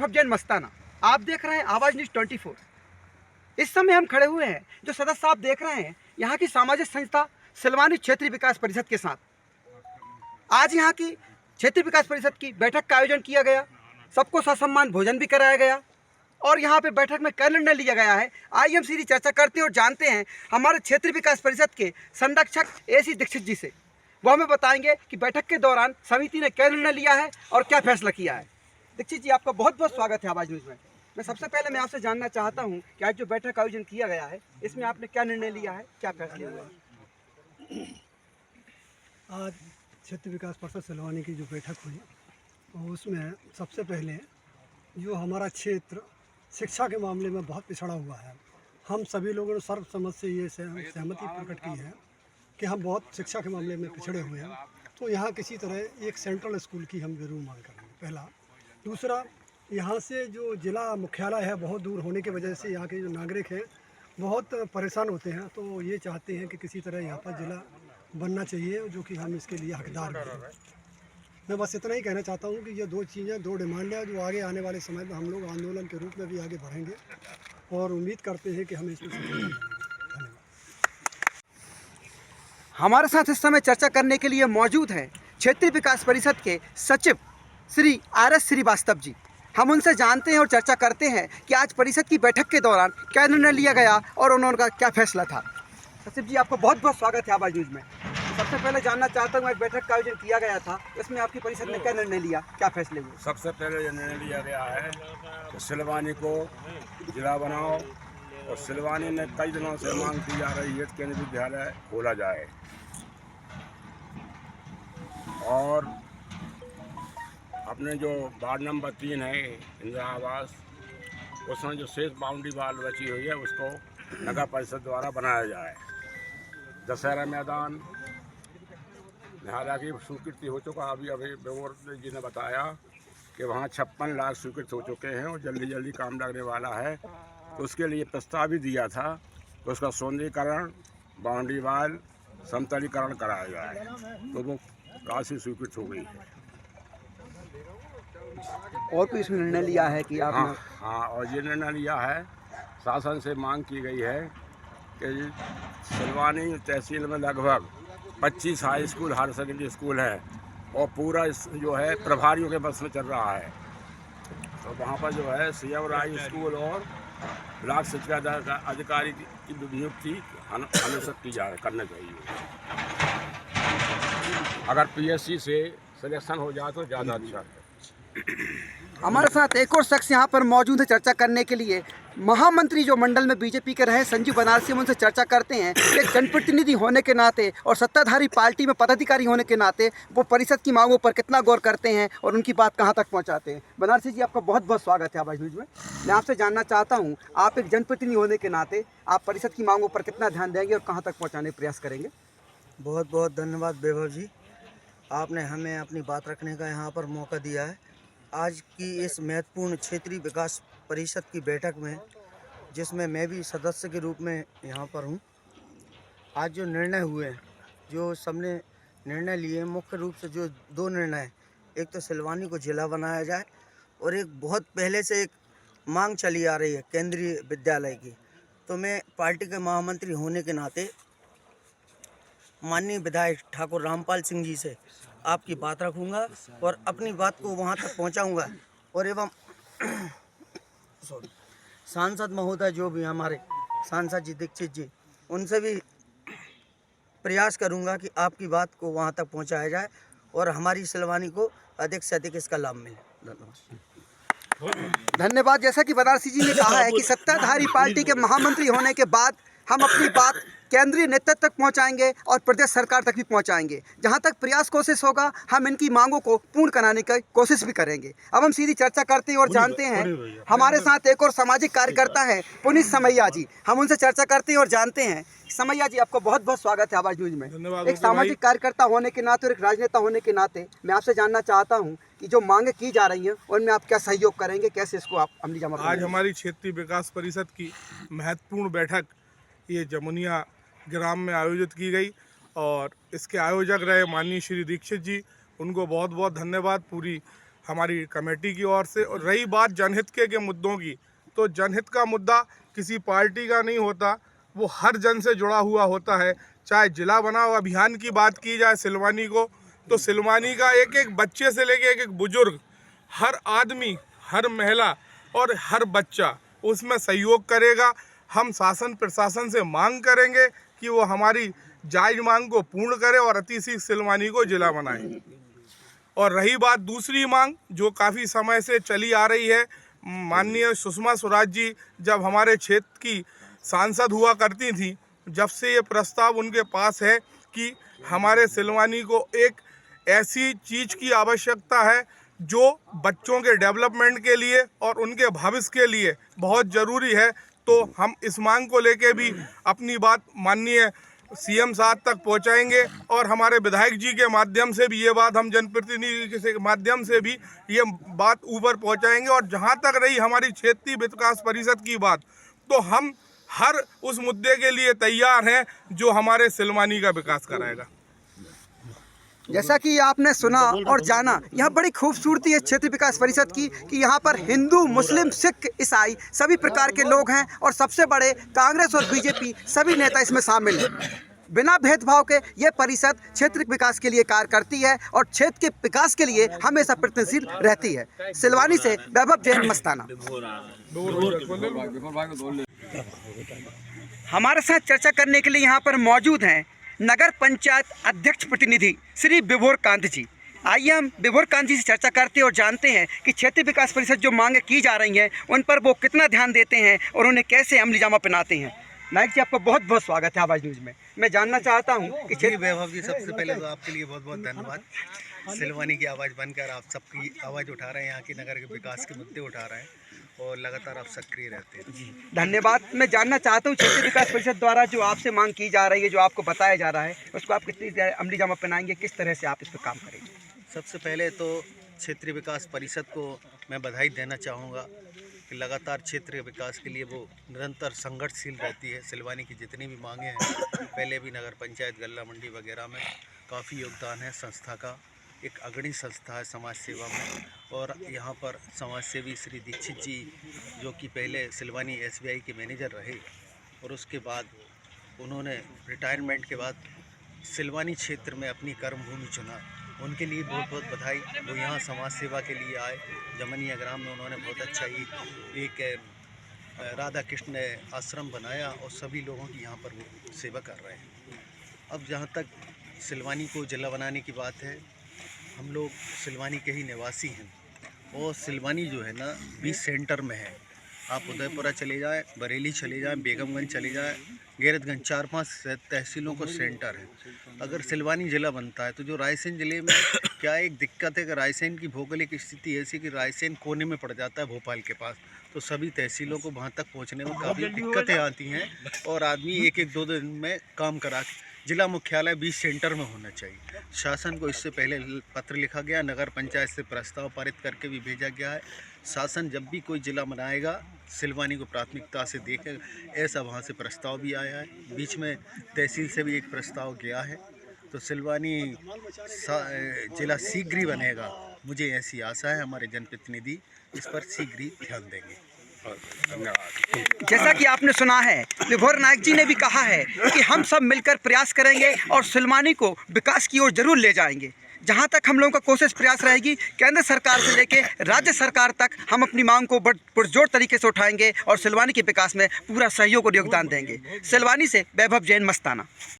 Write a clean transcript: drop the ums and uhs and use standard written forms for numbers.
उज्जैन मस्ताना। आप देख रहे हैं आवाज़ न्यूज़ 24। इस समय हम खड़े हुए हैं, जो सदस्य आप देख रहे हैं, यहाँ की सामाजिक संस्था सिलवानी क्षेत्रीय विकास परिषद के साथ। आज यहाँ की क्षेत्रीय विकास परिषद की बैठक का आयोजन किया गया, सबको ससम्मान भोजन भी कराया गया और यहाँ पे बैठक में क्या निर्णय लिया गया है, आइए हम सीधी चर्चा करते हैं और जानते हैं हमारे क्षेत्रीय विकास परिषद के संरक्षक AC दीक्षित जी से। वो हमें बताएंगे कि बैठक के दौरान समिति ने क्या निर्णय लिया है और क्या फैसला किया है। दीक्षित जी, आपका बहुत बहुत स्वागत है आवाज़ न्यूज़ में। मैं सबसे पहले मैं आपसे जानना चाहता हूँ कि आज जो बैठक का आयोजन किया गया है, इसमें आपने क्या निर्णय लिया है, क्या फैसले हुए हैं? आज क्षेत्र विकास परिषद सिलवानी की जो बैठक हुई तो उसमें सबसे पहले जो हमारा क्षेत्र शिक्षा के मामले में बहुत पिछड़ा हुआ है, हम सभी लोगों ने सर्वसम्मत से ये सहमति प्रकट की है कि हम बहुत शिक्षा के मामले में पिछड़े हुए हैं। तो यहाँ किसी तरह एक सेंट्रल स्कूल की हम जरूर मांग करेंगे, पहला। दूसरा, यहाँ से जो जिला मुख्यालय है बहुत दूर होने की वजह से यहाँ के जो नागरिक हैं बहुत परेशान होते हैं, तो ये चाहते हैं कि किसी तरह यहाँ पर जिला बनना चाहिए, जो कि हम इसके लिए हकदार भी हैं। मैं बस इतना ही कहना चाहता हूँ कि ये दो चीज़ें, दो डिमांड है जो आगे आने वाले समय में हम लोग आंदोलन के रूप में भी आगे बढ़ेंगे और उम्मीद करते हैं कि हम इसमें सफल होंगे। धन्यवाद। हमारे साथ इस समय चर्चा करने के लिए मौजूद हैं क्षेत्रीय विकास परिषद के सचिव श्री RS श्रीवास्तव जी। हम उनसे जानते हैं और चर्चा करते हैं कि आज परिषद की बैठक के दौरान क्या निर्णय लिया गया और उनका क्या फैसला था। सचिव जी, आपका बहुत बहुत स्वागत है आवाज़ न्यूज़ में। सबसे पहले जानना चाहता हूँ, आज बैठक का आयोजन किया गया था, इसमें आपकी परिषद ने क्या निर्णय लिया, क्या फैसले हुए? सबसे पहले ये निर्णय लिया गया है कि सिलवानी को जिला बनाओ और सिलवानी में कई दिनों से मांग की जा रही है कि केंद्रीय विद्यालय खोला जाए और अपने जो वार्ड नंबर 3 है इंदिरा आवास, उसमें जो शेष बाउंड्री वाल बची हुई है उसको नगर परिषद द्वारा बनाया जाए। दशहरा मैदान हालांकि स्वीकृति हो चुका, अभी बेगोर जी ने बताया कि वहाँ 56 लाख स्वीकृत हो चुके हैं और जल्दी जल्दी काम लगने वाला है। तो उसके लिए प्रस्ताव भी दिया था तो उसका सौंदर्यीकरण, बाउंड्री वाल, समतलीकरण कराया जाए, तो वो काफ़ी स्वीकृत हो गई है। और कोई इसमें निर्णय लिया है कि आप? हाँ, और ये निर्णय लिया है, शासन से मांग की गई है कि सिलवानी तहसील में लगभग 25 high school, higher secondary school है और पूरा जो है प्रभारियों के बस में चल रहा है। तो वहाँ पर जो है CM राय स्कूल और ब्लॉक शिक्षा अधिकारी की नियुक्ति हमेशा करना चाहिए। अगर PSC से सिलेक्शन हो जाए तो ज़्यादा अच्छा है। हमारे साथ एक और शख्स यहाँ पर मौजूद है चर्चा करने के लिए। महामंत्री जो मंडल में BJP के रहे संजीव बनारसी, हम उनसे चर्चा करते हैं कि जनप्रतिनिधि होने के नाते और सत्ताधारी पार्टी में पदाधिकारी होने के नाते वो परिषद की मांगों पर कितना गौर करते हैं और उनकी बात कहाँ तक पहुँचाते हैं। बनारसी जी, आपका बहुत बहुत स्वागत है आवाज़ न्यूज़ में। मैं आपसे जानना चाहता हूँ, आप एक जनप्रतिनिधि होने के नाते आप परिषद की मांगों पर कितना ध्यान देंगे और कहाँ तक पहुँचाने का प्रयास करेंगे? बहुत बहुत धन्यवाद वैभव जी, आपने हमें अपनी बात रखने का यहाँ पर मौका दिया है। आज की इस महत्वपूर्ण क्षेत्रीय विकास परिषद की बैठक में, जिसमें मैं भी सदस्य के रूप में यहाँ पर हूँ, आज जो निर्णय हुए हैं, जो सबने निर्णय लिए, मुख्य रूप से जो दो निर्णय, एक तो सिलवानी को जिला बनाया जाए और एक बहुत पहले से एक मांग चली आ रही है केंद्रीय विद्यालय की। तो मैं पार्टी के महामंत्री होने के नाते माननीय विधायक ठाकुर रामपाल सिंह जी से आपकी बात रखूंगा और अपनी बात को वहां तक पहुंचाऊंगा और एवं सांसद महोदय जो भी हमारे सांसद जी दीक्षित जी, उनसे भी प्रयास करूंगा कि आपकी बात को वहां तक पहुंचाया जाए और हमारी सिलवानी को अधिक से अधिक इसका लाभ मिले। धन्यवाद। जैसा कि बनारसी जी ने कहा है कि सत्ताधारी पार्टी के महामंत्री होने के बाद हम अपनी बात केंद्रीय नेतृत्व तक पहुंचाएंगे और प्रदेश सरकार तक भी पहुंचाएंगे। जहां तक प्रयास कोशिश होगा, हम इनकी मांगों को पूर्ण कराने की कोशिश भी करेंगे। अब हम सीधी चर्चा करते हैं और जानते हैं हमारे साथ एक और सामाजिक कार्यकर्ता है पुनीत समैया जी। हम उनसे चर्चा करते हैं और जानते हैं। समैया जी, आपका बहुत बहुत स्वागत है आवाज़ न्यूज़ में। एक सामाजिक कार्यकर्ता होने के नाते और एक राजनेता होने के नाते मैं आपसे जानना चाहता हूँ कि जो मांगे की जा रही हैं उनमें आप क्या सहयोग करेंगे, कैसे इसको आप अमली जमा करेंगे? आज हमारी क्षेत्रीय विकास परिषद की महत्वपूर्ण बैठक ये जमुनिया ग्राम में आयोजित की गई और इसके आयोजक रहे माननीय श्री दीक्षित जी, उनको बहुत बहुत धन्यवाद। पूरी हमारी कमेटी की ओर से। और रही बात जनहित के मुद्दों की, तो जनहित का मुद्दा किसी पार्टी का नहीं होता, वो हर जन से जुड़ा हुआ होता है। चाहे जिला बनाओ अभियान की बात की जाए सिलवानी को, तो सिलवानी का एक एक बच्चे से लेके एक एक बुजुर्ग, हर आदमी, हर महिला और हर बच्चा उसमें सहयोग करेगा। हम शासन प्रशासन से मांग करेंगे कि वो हमारी जायज़ मांग को पूर्ण करे और अति शीघ्र सिलवानी को जिला बनाए। और रही बात दूसरी मांग जो काफ़ी समय से चली आ रही है, माननीय सुषमा स्वराज जी जब हमारे क्षेत्र की सांसद हुआ करती थी, जब से ये प्रस्ताव उनके पास है कि हमारे सिलवानी को एक ऐसी चीज़ की आवश्यकता है जो बच्चों के डेवलपमेंट के लिए और उनके भविष्य के लिए बहुत ज़रूरी है, तो हम इस मांग को लेके भी अपनी बात माननीय सीएम साहब तक पहुंचाएंगे। और हमारे विधायक जी के माध्यम से भी ये बात, हम जनप्रतिनिधि के माध्यम से भी ये बात ऊपर पहुंचाएंगे। और जहां तक रही हमारी क्षेत्रीय विकास परिषद की बात, तो हम हर उस मुद्दे के लिए तैयार हैं जो हमारे सिलवानी का विकास कराएगा। जैसा कि आपने सुना और जाना, यहाँ बड़ी खूबसूरती है क्षेत्र विकास परिषद की कि यहाँ पर हिंदू, मुस्लिम, सिख, ईसाई सभी प्रकार के लोग हैं और सबसे बड़े कांग्रेस और बीजेपी सभी नेता इसमें शामिल हैं। बिना भेदभाव के ये परिषद क्षेत्र विकास के लिए कार्य करती है और क्षेत्र के विकास के लिए हमेशा प्रयत्नशील रहती है। सिलवानी से वैभव जैन, मस्ताना। हमारे साथ चर्चा करने के लिए यहाँ पर मौजूद हैं नगर पंचायत अध्यक्ष प्रतिनिधि श्री विभोर कांत जी। आइए हम विभोर कांत जी से चर्चा करते हैं और जानते हैं कि क्षेत्रीय विकास परिषद जो मांगें की जा रही हैं उन पर वो कितना ध्यान देते हैं और उन्हें कैसे अमलीजामा पहनाते हैं। नायक जी, आपका बहुत बहुत स्वागत है आवाज़ न्यूज़ में। मैं जानना चाहता हूँ कि जी वैभव जी, सबसे पहले तो आपके लिए बहुत बहुत धन्यवाद। सिलवानी की आवाज़ बनकर आप सबकी आवाज़ उठा रहे हैं, यहाँ की नगर के विकास के मुद्दे उठा रहे हैं और लगातार आप सक्रिय रहते हैं। धन्यवाद। मैं जानना चाहता हूँ क्षेत्रीय विकास परिषद द्वारा जो आपसे मांग की जा रही है, जो आपको बताया जा रहा है, उसको आप कितनी अमलीजामा पहनाएंगे, किस तरह से आप इस पर काम करेंगे? सबसे पहले तो क्षेत्रीय विकास परिषद को मैं बधाई देना चाहूँगा कि लगातार क्षेत्रीय विकास के लिए वो निरंतर संघर्षशील रहती है। सिलवानी की जितनी भी मांगें हैं, पहले भी नगर पंचायत गल्ला मंडी वगैरह में काफ़ी योगदान है संस्था का, एक अग्रणी संस्था है समाज सेवा में। और यहाँ पर समाज सेवी श्री दीक्षित जी, जो कि पहले सिलवानी SBI के मैनेजर रहे और उसके बाद उन्होंने रिटायरमेंट के बाद सिलवानी क्षेत्र में अपनी कर्मभूमि चुना, उनके लिए बहुत बहुत बधाई। वो यहाँ समाज सेवा के लिए आए। जमनिया ग्राम में उन्होंने बहुत अच्छा एक राधा कृष्ण आश्रम बनाया और सभी लोगों की यहाँ पर वो सेवा कर रहे हैं। अब जहाँ तक सिलवानी को जिला बनाने की बात है, हम लोग सिलवानी के ही निवासी हैं और सिलवानी जो है ना 20 सेंटर में है। आप उदयपुरा चले जाएं, बरेली चले जाएं, बेगमगंज चले जाएं, गैरतगंज, 4-5 तहसीलों को सेंटर है। अगर सिलवानी ज़िला बनता है तो जो रायसेन ज़िले में क्या एक दिक्कत है कि रायसेन की भौगोलिक स्थिति ऐसी कि रायसेन कोने में पड़ जाता है भोपाल के पास, तो सभी तहसीलों को वहाँ तक पहुँचने में काफ़ी दिक्कतें आती हैं और आदमी एक 2 दिन में काम करा। जिला मुख्यालय 20 सेंटर में होना चाहिए। शासन को इससे पहले पत्र लिखा गया, नगर पंचायत से प्रस्ताव पारित करके भी भेजा गया है। शासन जब भी कोई जिला बनाएगा सिलवानी को प्राथमिकता से देखेगा, ऐसा वहाँ से प्रस्ताव भी आया है। बीच में तहसील से भी एक प्रस्ताव गया है, तो सिलवानी जिला शीघ्र ही बनेगा, मुझे ऐसी आशा है। हमारे जनप्रतिनिधि इस पर शीघ्र ही ध्यान देंगे। जैसा कि आपने सुना है, विभोर नायक जी ने भी कहा है कि हम सब मिलकर प्रयास करेंगे और सिलवानी को विकास की ओर जरूर ले जाएंगे। जहां तक हम लोगों का कोशिश प्रयास रहेगी, केंद्र सरकार से लेकर राज्य सरकार तक हम अपनी मांग को पुरजोर तरीके से उठाएंगे और सिलवानी के विकास में पूरा सहयोग और योगदान देंगे। सिलवानी से वैभव जैन, मस्ताना।